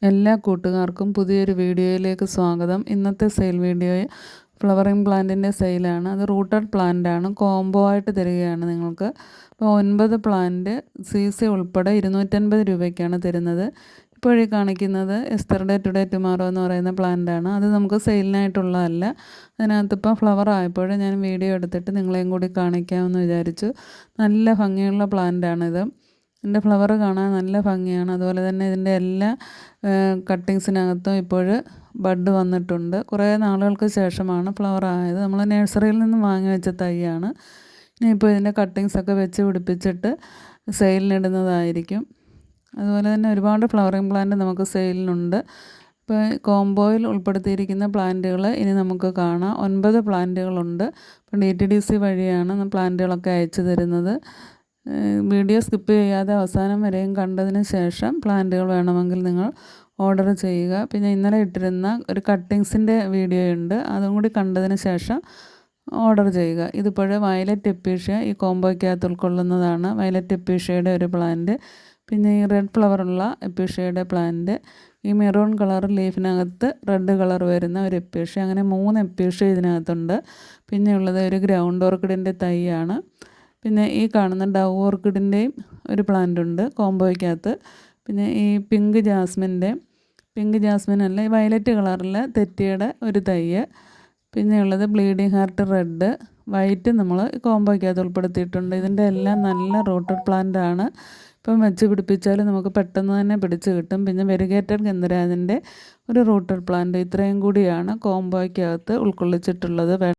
എല്ലാ കൂട്ടുകാർക്കും പുതിയൊരു വീഡിയോയിലേക്ക് സ്വാഗതം. ഇന്നത്തെ സെയിൽ വീഡിയോ ഫ്ലവറിങ് പ്ലാന്റിൻ്റെ സെയിലാണ്. അത് റൂട്ടഡ് പ്ലാന്റാണ്, കോംബോ ആയിട്ട് തരികയാണ് നിങ്ങൾക്ക്. അപ്പോൾ 9 പ്ലാന്റ് CC ഉൾപ്പെടെ 250 രൂപയ്ക്കാണ് തരുന്നത്. ഇപ്പോഴീ കാണിക്കുന്നത് യെസ്റ്റർഡേ ടുഡേ ടുമാറോ എന്ന് പറയുന്ന പ്ലാന്റാണ്. അത് നമുക്ക് സെയിലിനായിട്ടുള്ളതല്ല. അതിനകത്തിപ്പോൾ ഫ്ലവർ ആയപ്പോൾ ഞാൻ വീഡിയോ എടുത്തിട്ട് നിങ്ങളെയും കൂടി കാണിക്കാമെന്ന് വിചാരിച്ചു. നല്ല ഭംഗിയുള്ള പ്ലാന്റാണിത്. ഇതിൻ്റെ ഫ്ലവർ കാണാൻ നല്ല ഭംഗിയാണ്. അതുപോലെ തന്നെ ഇതിൻ്റെ എല്ലാ കട്ടിങ്സിനകത്തും ഇപ്പോൾ ബഡ് വന്നിട്ടുണ്ട്. കുറേ നാളുകൾക്ക് ശേഷമാണ് ഫ്ലവർ ആയത്. നമ്മൾ നഴ്സറിയിൽ നിന്ന് വാങ്ങി വെച്ച തൈയാണ്. ഇനിയിപ്പോൾ ഇതിൻ്റെ കട്ടിങ്സൊക്കെ വെച്ച് പിടിപ്പിച്ചിട്ട് സെയിലിനിടുന്നതായിരിക്കും. അതുപോലെ തന്നെ ഒരുപാട് ഫ്ലവറിങ് പ്ലാന്റ് നമുക്ക് സെയിലിനുണ്ട്. ഇപ്പോൾ കോംബോയിൽ ഉൾപ്പെടുത്തിയിരിക്കുന്ന പ്ലാന്റുകൾ ഇനി നമുക്ക് കാണാം. 9 പ്ലാന്റുകളുണ്ട്. ഇപ്പോൾ DTDC വഴിയാണ് പ്ലാന്റുകളൊക്കെ അയച്ചു തരുന്നത്. വീഡിയോ സ്കിപ്പ് ചെയ്യാതെ അവസാനം വരെയും കണ്ടതിന് ശേഷം പ്ലാന്റുകൾ വേണമെങ്കിൽ നിങ്ങൾ ഓർഡർ ചെയ്യുക. പിന്നെ ഇന്നലെ ഇട്ടിരുന്ന ഒരു കട്ടിങ്സിൻ്റെ വീഡിയോ ഉണ്ട്, അതും കൂടി കണ്ടതിന് ശേഷം ഓർഡർ ചെയ്യുക. ഇതിപ്പോൾ വയലറ്റ് എപ്പീഷ്യ ഈ കോംബോയ്ക്കകത്ത് ഉൾക്കൊള്ളുന്നതാണ്. വയലറ്റ് എപ്പീഷ്യയുടെ ഒരു പ്ലാന്റ്, പിന്നെ ഈ റെഡ് ഫ്ലവറുള്ള എപ്പീഷ്യയുടെ പ്ലാന്റ്, ഈ മെറൂൺ കളർ ലീഫിനകത്ത് റെഡ് കളർ വരുന്ന ഒരു എപ്പീഷ്യ, അങ്ങനെ 3 എപ്പീഷ്യ ഇതിനകത്തുണ്ട്. പിന്നെയുള്ളത് ഒരു ഗ്രൗണ്ട് ഓർക്കിഡിൻ്റെ തൈയാണ്. പിന്നെ ഈ കാണുന്ന ഡവ് ഓർക്കിഡിൻ്റെയും ഒരു പ്ലാന്റ് ഉണ്ട് കോംബോയ്ക്കകത്ത്. പിന്നെ ഈ പിങ്ക് ജാസ്മിൻ അല്ല, ഈ വയലറ്റ് കളറിലെ തെറ്റിയുടെ ഒരു തൈ. പിന്നെയുള്ളത് ബ്ലീഡിങ് ഹാർട്ട് റെഡ്, വൈറ്റ് നമ്മൾ കോംബോയ്ക്കകത്ത് ഉൾപ്പെടുത്തിയിട്ടുണ്ട്. ഇതിൻ്റെ എല്ലാം നല്ല റൂട്ടഡ് പ്ലാന്റ് ആണ്. ഇപ്പം വെച്ച് പിടിപ്പിച്ചാൽ നമുക്ക് പെട്ടെന്ന് തന്നെ പിടിച്ച് കിട്ടും. പിന്നെ വെരിഗേറ്റഡ് ഗന്ധരാജൻ്റെ ഒരു റൂട്ടഡ് പ്ലാന്റ്. ഇത്രയും കൂടിയാണ് കോംബോയ്ക്കകത്ത് ഉൾക്കൊള്ളിച്ചിട്ടുള്ളത്.